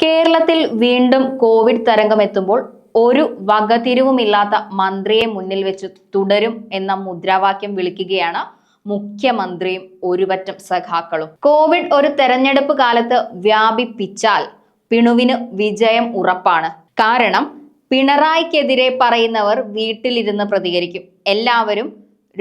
കേരളത്തിൽ വീണ്ടും കോവിഡ് തരംഗം എത്തുമ്പോൾ ഒരു വകതിരിവുമില്ലാത്ത മന്ത്രിയെ മുന്നിൽ വെച്ച് തുടരും എന്ന മുദ്രാവാക്യം വിളിക്കുകയാണ് മുഖ്യമന്ത്രിയും ഒരുപറ്റം സഖാക്കളും. കോവിഡ് ഒരു തെരഞ്ഞെടുപ്പ് കാലത്ത് വ്യാപിപ്പിച്ചാൽ പിണുവിന് വിജയം ഉറപ്പാണ്. കാരണം പിണറായിക്കെതിരെ പറയുന്നവർ വീട്ടിലിരുന്ന് പ്രതികരിക്കും. എല്ലാവരും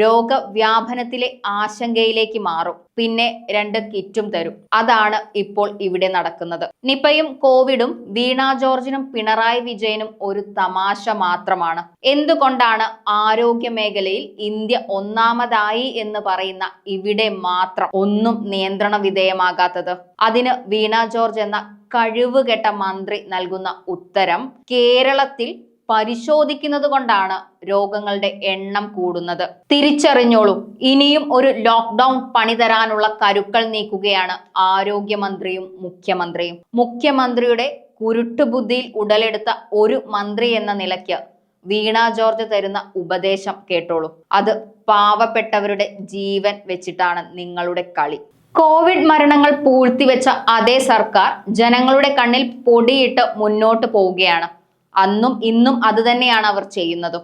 രോഗവ്യാപനത്തിലെ ആശങ്കയിലേക്ക് മാറും. പിന്നെ 2 കിറ്റും തരും. അതാണ് ഇപ്പോൾ ഇവിടെ നടക്കുന്നത്. നിപയും കോവിഡും വീണ ജോർജിനും പിണറായി വിജയനും ഒരു തമാശ മാത്രമാണ്. എന്തുകൊണ്ടാണ് ആരോഗ്യ മേഖലയിൽ ഇന്ത്യ ഒന്നാമതായി എന്ന് പറയുന്ന ഇവിടെ മാത്രം ഒന്നും നിയന്ത്രണ വിധേയമാകാത്തത്? അതിന് വീണ ജോർജ് എന്ന കഴിവുകെട്ട മന്ത്രി നൽകുന്ന ഉത്തരം കേരളത്തിൽ പരിശോധിക്കുന്നത് കൊണ്ടാണ് രോഗങ്ങളുടെ എണ്ണം കൂടുന്നത്. തിരിച്ചറിഞ്ഞോളൂ, ഇനിയും ഒരു ലോക്ക്ഡൌൺ പണി തരാനുള്ള കരുക്കൾ നീക്കുകയാണ് ആരോഗ്യമന്ത്രിയും മുഖ്യമന്ത്രിയും. മുഖ്യമന്ത്രിയുടെ കുരുട്ടുബുദ്ധിയിൽ ഉടലെടുത്ത ഒരു മന്ത്രി എന്ന നിലയ്ക്ക് വീണ ജോർജ് തരുന്ന ഉപദേശം കേട്ടോളൂ. അത് പാവപ്പെട്ടവരുടെ ജീവൻ വെച്ചിട്ടാണ് നിങ്ങളുടെ കളി. കോവിഡ് മരണങ്ങൾ പൂഴ്ത്തിവെച്ച അതേ സർക്കാർ ജനങ്ങളുടെ കണ്ണിൽ പൊടിയിട്ട് മുന്നോട്ട് പോവുകയാണ്. അന്നും ഇന്നും അതുതന്നെയാണ് അവർ ചെയ്യുന്നതും.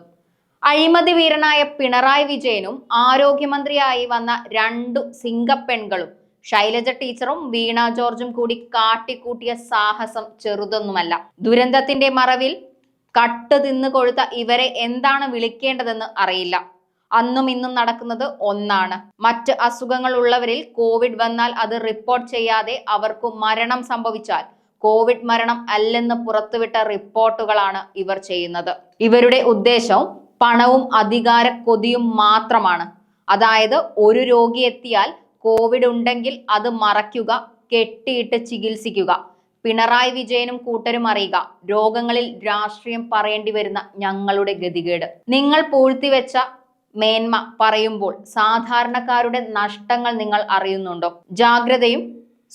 അഴിമതി വീരനായ പിണറായി വിജയനും ആരോഗ്യമന്ത്രിയായി വന്ന 2 സിംഗപ്പെൺകളും ശൈലജ ടീച്ചറും വീണ ജോർജും കൂടി കാട്ടിക്കൂട്ടിയ സാഹസം ചെറുതൊന്നുമല്ല. ദുരന്തത്തിന്റെ മറവിൽ കട്ട് തിന്നു കൊഴുത്ത ഇവരെ എന്താണ് വിളിക്കേണ്ടതെന്ന് അറിയില്ല. അന്നും ഇന്നും നടക്കുന്നത് ഒന്നാണ്. മറ്റ് അസുഖങ്ങൾ ഉള്ളവരിൽ കോവിഡ് വന്നാൽ അത് റിപ്പോർട്ട് ചെയ്യാതെ അവർക്ക് മരണം സംഭവിച്ചാൽ കോവിഡ് മരണം അല്ലെന്ന് പുറത്തുവിട്ട റിപ്പോർട്ടുകളാണ് ഇവർ ചെയ്യുന്നത്. ഇവരുടെ ഉദ്ദേശം പണവും അധികാര കൊതിയും മാത്രമാണ്. അതായത് ഒരു രോഗി എത്തിയാൽ കോവിഡ് ഉണ്ടെങ്കിൽ അത് മറയ്ക്കുക, കെട്ടിയിട്ട് ചികിത്സിക്കുക. പിണറായി വിജയനും കൂട്ടരും അറിയുക, രോഗങ്ങളിൽ രാഷ്ട്രീയം പറയേണ്ടി വരുന്ന ഞങ്ങളുടെ ഗതികേട്. നിങ്ങൾ പൂഴ്ത്തിവെച്ച മേന്മ പറയുമ്പോൾ സാധാരണക്കാരുടെ നഷ്ടങ്ങൾ നിങ്ങൾ അറിയുന്നുണ്ടോ? ജാഗ്രതയും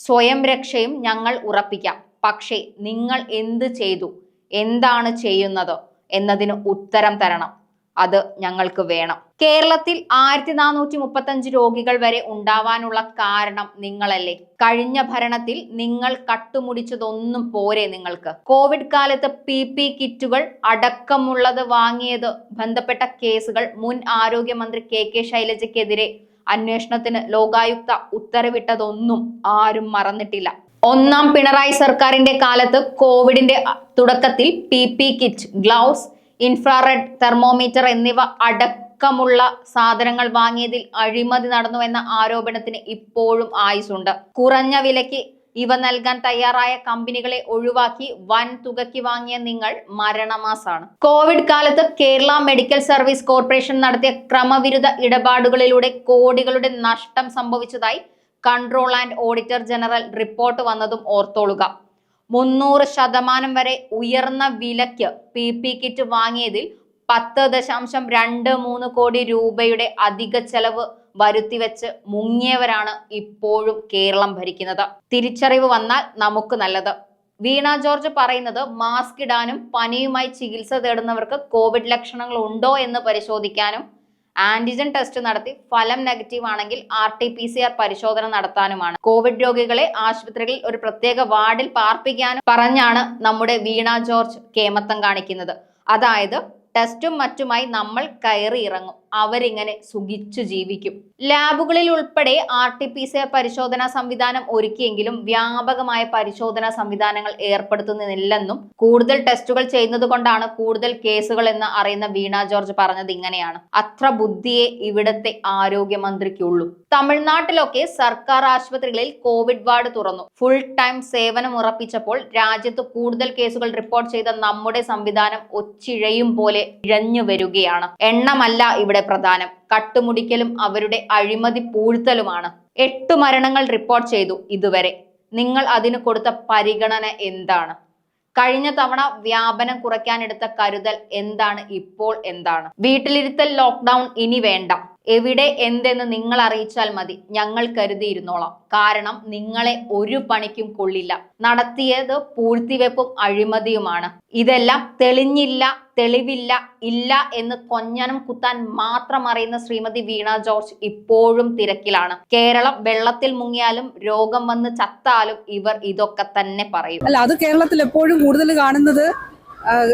സ്വയം രക്ഷയും ഞങ്ങൾ ഉറപ്പിക്കാം. പക്ഷേ നിങ്ങൾ എന്ത് ചെയ്തു, എന്താണ് ചെയ്യുന്നത് എന്നതിന് ഉത്തരം തരണം. അത് ഞങ്ങൾക്ക് വേണം. കേരളത്തിൽ 1435 രോഗികൾ വരെ ഉണ്ടാവാനുള്ള കാരണം നിങ്ങളല്ലേ? കഴിഞ്ഞ ഭരണത്തിൽ നിങ്ങൾ കട്ടുമുടിച്ചതൊന്നും പോരെ നിങ്ങൾക്ക്? കോവിഡ് കാലത്ത് PP കിറ്റുകൾ അടക്കമുള്ളത് വാങ്ങിയത് ബന്ധപ്പെട്ട കേസുകൾ മുൻ ആരോഗ്യമന്ത്രി KK ശൈലജയ്ക്കെതിരെ അന്വേഷണത്തിന് ലോകായുക്ത ഉത്തരവിട്ടതൊന്നും ആരും മറന്നിട്ടില്ല. ഒന്നാം പിണറായി സർക്കാരിന്റെ കാലത്ത് കോവിഡിന്റെ തുടക്കത്തിൽ PP kit, gloves, infrared thermometer എന്നിവ അടക്കമുള്ള സാധനങ്ങൾ വാങ്ങിയതിൽ അഴിമതി നടന്നുവെന്ന ആരോപണത്തിന് ഇപ്പോഴും ആയുസുണ്ട്. കുറഞ്ഞ വിലയ്ക്ക് ഇവ നൽകാൻ തയ്യാറായ കമ്പനികളെ ഒഴിവാക്കി വൻ തുകയ്ക്ക് വാങ്ങിയ നിങ്ങൾ മരണമാസാണ്. കോവിഡ് കാലത്ത് കേരള മെഡിക്കൽ സർവീസ് കോർപ്പറേഷൻ നടത്തിയ ക്രമവിരുദ്ധ ഇടപാടുകളിലൂടെ കോടികളുടെ നഷ്ടം സംഭവിച്ചതായി control and auditor general report വന്നതും ഓർത്തോളുക. 300% വരെ ഉയർന്ന വിലയ്ക്ക് PP കിറ്റ് വാങ്ങിയതിൽ 10.23 കോടി രൂപയുടെ അധിക ചെലവ് വരുത്തിവെച്ച് മുങ്ങിയവരാണ് ഇപ്പോഴും കേരളം ഭരിക്കുന്നത്. തിരിച്ചറിവ് വന്നാൽ നമുക്ക് നല്ലത്. വീണ ജോർജ് പറയുന്നത് മാസ്ക് ഇടാനും പനിയുമായി ചികിത്സ തേടുന്നവർക്ക് കോവിഡ് ലക്ഷണങ്ങൾ ഉണ്ടോ എന്ന് പരിശോധിക്കാനും ആന്റിജൻ ടെസ്റ്റ് നടത്തി ഫലം നെഗറ്റീവ് ആണെങ്കിൽ RT-PCR പരിശോധന നടത്താനുമാണ്. കോവിഡ് രോഗികളെ ആശുപത്രികളിൽ ഒരു പ്രത്യേക വാർഡിൽ പാർപ്പിക്കാനും പറഞ്ഞാണ് നമ്മുടെ വീണ ജോർജ് കേമത്തം കാണിക്കുന്നത്. അതായത് ടെസ്റ്റും മറ്റുമായി നമ്മൾ കയറി ഇറങ്ങും, അവരിങ്ങനെ സുഖിച്ചു ജീവിക്കും. ലാബുകളിൽ ഉൾപ്പെടെ RT-PCR പരിശോധനാ സംവിധാനം ഒരുക്കിയെങ്കിലും വ്യാപകമായ പരിശോധനാ സംവിധാനങ്ങൾ ഏർപ്പെടുത്തുന്നില്ലെന്നും കൂടുതൽ ടെസ്റ്റുകൾ ചെയ്യുന്നത് കൊണ്ടാണ് കൂടുതൽ കേസുകൾ എന്ന് അറിയുന്ന വീണ ജോർജ് പറഞ്ഞത് ഇങ്ങനെയാണ്. അത്ര ബുദ്ധിയെ ഇവിടത്തെ ആരോഗ്യമന്ത്രിക്കുള്ളൂ. തമിഴ്നാട്ടിലൊക്കെ സർക്കാർ ആശുപത്രികളിൽ കോവിഡ് വാർഡ് തുറന്നു ഫുൾ ടൈം സേവനം ഉറപ്പിച്ചപ്പോൾ രാജ്യത്ത് കൂടുതൽ കേസുകൾ റിപ്പോർട്ട് ചെയ്ത നമ്മുടെ സംവിധാനം ഒച്ചിഴയും പോലെ ഇഴഞ്ഞു വരികയാണ്. എണ്ണമല്ല ഇവിടെ പ്രധാനം, കട്ടുമുടിക്കലും അവരുടെ അഴിമതി പൂഴ്ത്തലുമാണ്. 8 മരണങ്ങൾ റിപ്പോർട്ട് ചെയ്തു ഇതുവരെ. നിങ്ങൾ അതിന് കൊടുത്ത പരിഗണന എന്താണ്? കഴിഞ്ഞ തവണ വ്യാപനം കുറയ്ക്കാനെടുത്ത കരുതൽ എന്താണ്? ഇപ്പോൾ എന്താണ്? വീട്ടിലിരുത്തൽ ലോക്ക്ഡൌൺ ഇനി വേണ്ട. എവിടെ എന്തെന്ന് നിങ്ങൾ അറിയിച്ചാൽ മതി, ഞങ്ങൾ കരുതിയിരുന്നോളാം. കാരണം നിങ്ങളെ ഒരു പണിക്കും കൊള്ളില്ല. നടത്തിയത് പൂഴ്ത്തിവെപ്പും അഴിമതിയുമാണ്. ഇതെല്ലാം തെളിഞ്ഞില്ല, തെളിവില്ല, ഇല്ല എന്ന് കൊഞ്ഞനം കുത്താൻ മാത്രം അറിയുന്ന ശ്രീമതി വീണ ജോർജ് ഇപ്പോഴും തിരക്കിലാണ്. കേരളം വെള്ളത്തിൽ മുങ്ങിയാലും രോഗം വന്ന് ചത്താലും ഇവർ ഇതൊക്കെ തന്നെ പറയും. അല്ല, അത് കേരളത്തിൽ എപ്പോഴും കൂടുതൽ കാണുന്നത്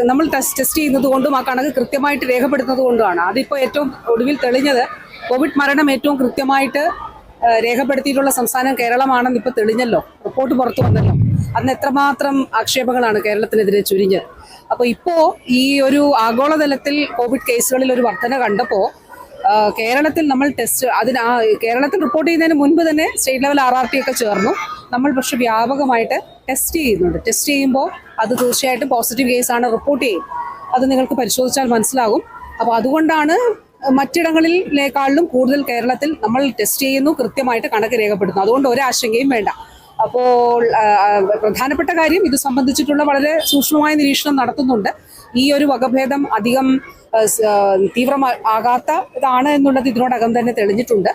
നമ്മൾ ടെസ്റ്റ് ചെയ്യുന്നത് കൊണ്ടും ആ കണക്ക് കൃത്യമായിട്ട് രേഖപ്പെടുത്തുന്നത് കൊണ്ടുമാണ്. അതിപ്പോൾ ഏറ്റവും ഒടുവിൽ തെളിഞ്ഞത് കോവിഡ് മരണം ഏറ്റവും കൃത്യമായിട്ട് രേഖപ്പെടുത്തിയിട്ടുള്ള സംസ്ഥാനം കേരളമാണെന്ന് ഇപ്പോൾ തെളിഞ്ഞല്ലോ, റിപ്പോർട്ട് പുറത്തു വന്നല്ലോ. അന്ന് എത്രമാത്രം ആക്ഷേപങ്ങളാണ് കേരളത്തിനെതിരെ ചുരിഞ്ഞത്. അപ്പോൾ ഇപ്പോൾ ഈ ഒരു ആഗോളതലത്തിൽ കോവിഡ് കേസുകളിൽ ഒരു വർധന കണ്ടപ്പോൾ കേരളത്തിൽ നമ്മൾ കേരളത്തിൽ റിപ്പോർട്ട് ചെയ്യുന്നതിന് മുൻപ് തന്നെ സ്റ്റേറ്റ് ലെവൽ RRT ഒക്കെ ചേർന്നു. നമ്മൾ പക്ഷെ വ്യാപകമായിട്ട് ടെസ്റ്റ് ചെയ്യുന്നുണ്ട്. ടെസ്റ്റ് ചെയ്യുമ്പോൾ അത് തീർച്ചയായിട്ടും പോസിറ്റീവ് കേസാണ് റിപ്പോർട്ട് ചെയ്യും. അത് നിങ്ങൾക്ക് പരിശോധിച്ചാൽ മനസ്സിലാകും. അപ്പോൾ അതുകൊണ്ടാണ് മറ്റിടങ്ങളിലേക്കാളിലും കൂടുതൽ കേരളത്തിൽ നമ്മൾ ടെസ്റ്റ് ചെയ്യുന്നു, കൃത്യമായിട്ട് കണക്ക് രേഖപ്പെടുത്തുന്നു. അതുകൊണ്ട് ഒരാശങ്കയും വേണ്ട. അപ്പോൾ പ്രധാനപ്പെട്ട കാര്യം, ഇത് സംബന്ധിച്ചിട്ടുള്ള വളരെ സൂക്ഷ്മമായ നിരീക്ഷണം നടത്തുന്നുണ്ട്. ഈ ഒരു വകഭേദം അധികം തീവ്രമാകാത്ത ഇതാണ് എന്നുള്ളത് ഇതിനോടകം തന്നെ തെളിഞ്ഞിട്ടുണ്ട്.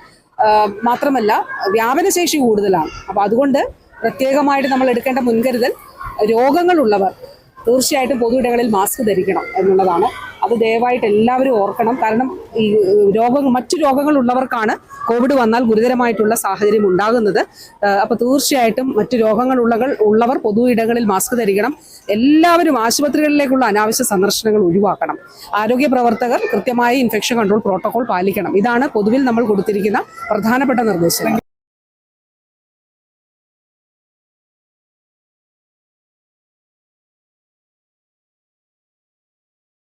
മാത്രമല്ല വ്യാപനശേഷി കൂടുതലാണ്. അപ്പോൾ അതുകൊണ്ട് പ്രത്യേകമായിട്ട് നമ്മൾ എടുക്കേണ്ട മുൻകരുതൽ, രോഗങ്ങളുള്ളവർ തീർച്ചയായിട്ടും പൊതുയിടങ്ങളിൽ മാസ്ക് ധരിക്കണം എന്നുള്ളതാണ്. അത് ദയവായിട്ട് എല്ലാവരും ഓർക്കണം. കാരണം ഈ മറ്റു രോഗങ്ങളുള്ളവർക്കാണ് കോവിഡ് വന്നാൽ ഗുരുതരമായിട്ടുള്ള സാഹചര്യം ഉണ്ടാകുന്നത്. അപ്പോൾ തീർച്ചയായിട്ടും മറ്റു രോഗങ്ങളുള്ളവർ പൊതു ഇടങ്ങളിൽ മാസ്ക് ധരിക്കണം. എല്ലാവരും ആശുപത്രികളിലേക്കുള്ള അനാവശ്യ സന്ദർശനങ്ങൾ ഒഴിവാക്കണം. ആരോഗ്യ പ്രവർത്തകർ കൃത്യമായി ഇൻഫെക്ഷൻ കൺട്രോൾ പ്രോട്ടോകോൾ പാലിക്കണം. ഇതാണ് പൊതുവിൽ നമ്മൾ കൊടുത്തിരിക്കുന്ന പ്രധാനപ്പെട്ട നിർദ്ദേശം.